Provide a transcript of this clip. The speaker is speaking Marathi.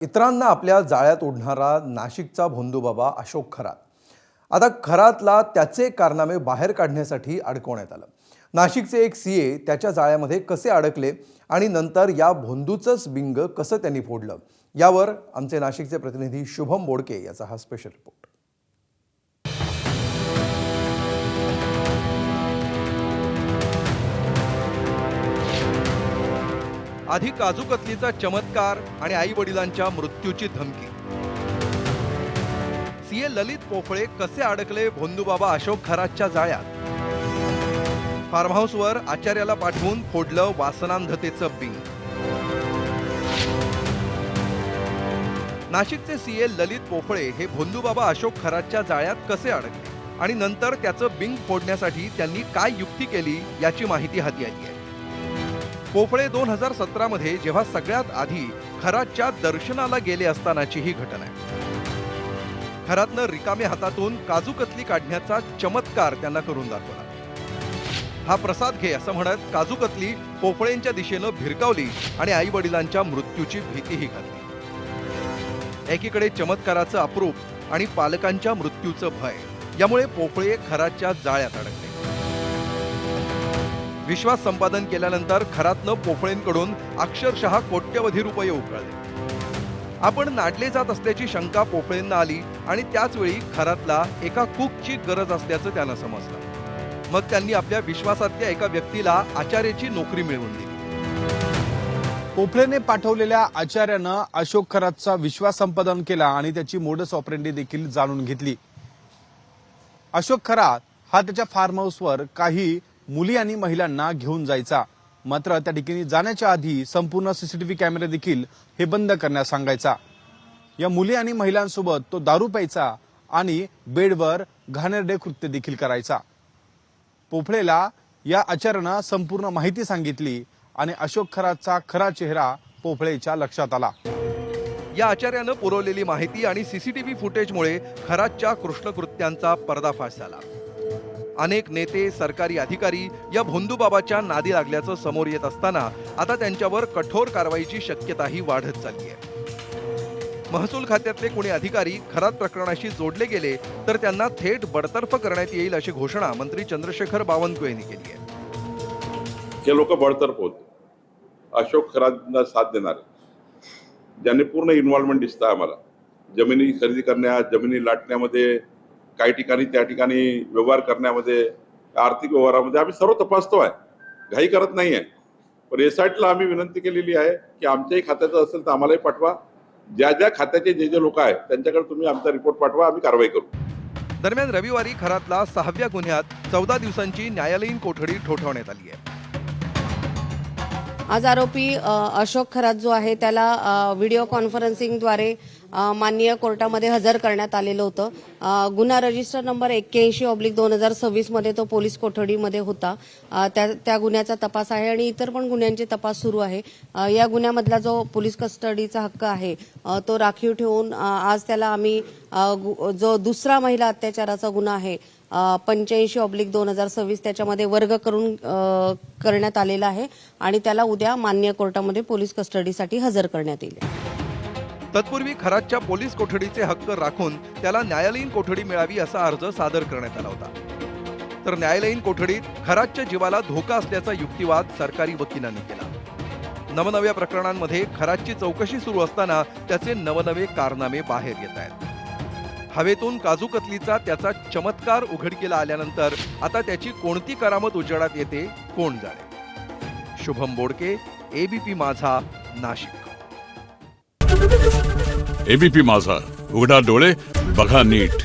इतरांना आपल्या जाळ्यात ओढणारा नाशिकचा भोंदूबाबा अशोक खरात आता खरातला त्याचे कारनामे बाहेर काढण्यासाठी अडकवण्यात आलं। नाशिकचे एक सीए त्याच्या जाळ्यामध्ये कसे अडकले आणि नंतर या भोंदूचंच बिंग कसं त्यांनी फोडलं, यावर आमचे नाशिकचे प्रतिनिधी शुभम बोडके याचा हा स्पेशल रिपोर्ट। आधी काजू कतलीचा चमत्कार आणि आई वडिलांच्या मृत्यूची धमकी। सीए ललित पोफळे कसे अडकले भोंदूबाबा अशोक खरातच्या जाळ्यात। फार्म हाऊसवर आचार्याला पाठवून फोडलं वासनांधतेचं बिंग। नाशिकचे सीए ललित पोफळे हे भोंदूबाबा अशोक खरातच्या जाळ्यात कसे अडकले आणि नंतर त्याचं बिंग फोडण्यासाठी त्यांनी काय युक्ती केली याची माहिती हाती आली आहे। पोफळे 2017 मध्ये जेव्हा सगळ्यात आधी खरातच्या दर्शनाला गेले असतानाची ही घटना आहे। खरातनं रिकाम्या हातातून काजू कतली काढण्याचा चमत्कार त्यांना करून दाखवला। हा प्रसाद घे असं म्हणत काजू कतली पोफळेंच्या दिशेनं भिरकावली आणि आई वडिलांच्या मृत्यूची भीतीही घातली। एकीकडे चमत्काराचं अप्रूप आणि पालकांच्या मृत्यूचं भय, यामुळे पोफळे खरातच्या जाळ्यात अडकले। विश्वास संपादन केल्यानंतर खरातनं पोफळेंकडून अक्षरशः कोट्यवधी रुपये उकळले। आपण नाडले जात असल्याची शंका पोफळेंना आली आणि त्याच वेळी खरातला एका कुकची गरज असल्याचं त्यांना समजलं। मग त्यांनी आपल्या विश्वासातल्या एका व्यक्तीला आचार्याची नोकरी मिळवून दिली। पोफळेने पाठवलेल्या आचार्यानं अशोक खरातचा विश्वास संपादन केला आणि त्याची मोडस ऑपरेंडी देखील जाणून घेतली। अशोक खरात हा त्याच्या फार्म हाऊसवर काही मुली आणि महिलांना घेऊन जायचा, मात्र त्या ठिकाणी जाण्याच्या आधी संपूर्ण सीसीटीव्ही कॅमेरे देखील हे बंद करण्यास सांगायचा। या मुली आणि महिलांसोबत तो दारू प्यायचा आणि बेडवर घाणेरडे कृत्य देखील करायचा। पोफळेला या आचार्यानं संपूर्ण माहिती सांगितली आणि अशोक खरातचा खरा चेहरा पोफळेच्या लक्षात आला। या आचार्यानं पुरवलेली माहिती आणि सीसीटीव्ही फुटेजमुळे खरातच्या कृष्णकृत्यांचा पर्दाफाश झाला। अनेक नेते, सरकारी अधिकारी या भोंदूबाबाच्या नादी लागल्याचं समोर येत असताना आता त्यांच्यावर कठोर कारवाईची शक्यताही वाढत चालली आहे। महसूल खात्यातले कोणी अधिकारी खरात प्रकरणाशी जोडले गेले तर त्यांना थेट बडतर्फ करण्यात येईल अशी घोषणा मंत्री चंद्रशेखर बावनकुळे यांनी केली आहे। हे लोक बडतर्फ होते, अशोक खरातला साथ देणारे, ज्यांनी पूर्ण इन्व्हॉल्वमेंट दिसतं आम्हाला जमिनी खरेदी करण्यात, जमिनी लाटण्यामध्ये, काही ठिकाणी त्या ठिकाणी व्यवहार करण्यामध्ये, आर्थिक व्यवहारामध्ये आम्ही सर्व तपासतो आहे, घाई करत नाही आहे। पण एसआयटीला आम्ही विनंती केलेली आहे की आमच्याही खात्याचं असेल तर आम्हालाही पाठवा, ज्या ज्या खात्याचे जे लोक आहेत त्यांच्याकडे तुम्ही आमचा रिपोर्ट पाठवा, आम्ही कारवाई करू। दरम्यान रविवारी खरातला 6व्या गुन्ह्यात 14 दिवसांची न्यायालयीन कोठडी ठोठावण्यात आली आहे। आज आरोपी अशोक खरात जो आहे त्याला व्हिडिओ कॉन्फरन्सिंगद्वारे माननीय कोर्टामध्ये हजर करण्यात आलेलं होतं। गुन्हा रजिस्टर नंबर 81/2026 मध्ये तो पोलीस कोठडीमध्ये होता। त्या गुन्ह्याचा तपास आहे आणि इतर पण गुन्ह्यांचे तपास सुरू आहे। या गुन्ह्यामधला जो पोलीस कस्टडीचा हक्क आहे तो राखीव ठेवून आज त्याला आम्ही जो दुसरा महिला अत्याचाराचा गुन्हा आहे 85/2026 त्याच्यामध्ये वर्ग करून करण्यात आलेला आहे आणि त्याला उद्या माननीय कोर्टामध्ये पोलीस कस्टडीसाठी हजर करण्यात येईल। तत्पूर्वी खरातच्या पोलीस कोठडीचे हक्क राखून त्याला न्यायालयीन कोठडी मिळावी असा अर्ज सादर करण्यात आला होता। तर न्यायालयीन कोठडीत खरातच्या जीवाला धोका असल्याचा युक्तिवाद सरकारी वकिलांनी केला। नवनव्या प्रकरणांमध्ये खरातची चौकशी सुरू असताना त्याचे नवनवे कारनामे बाहेर येत आहेत। हवेतून काजू कतलीचा त्याचा चमत्कार उघडकीला आल्यानंतर आता त्याची कोणती करामत उजेडात येते कोण जाणे। शुभम बोडके, एबीपी माझा, नाशिक। एबीपी माझा, उघडा डोळे बघा नीट।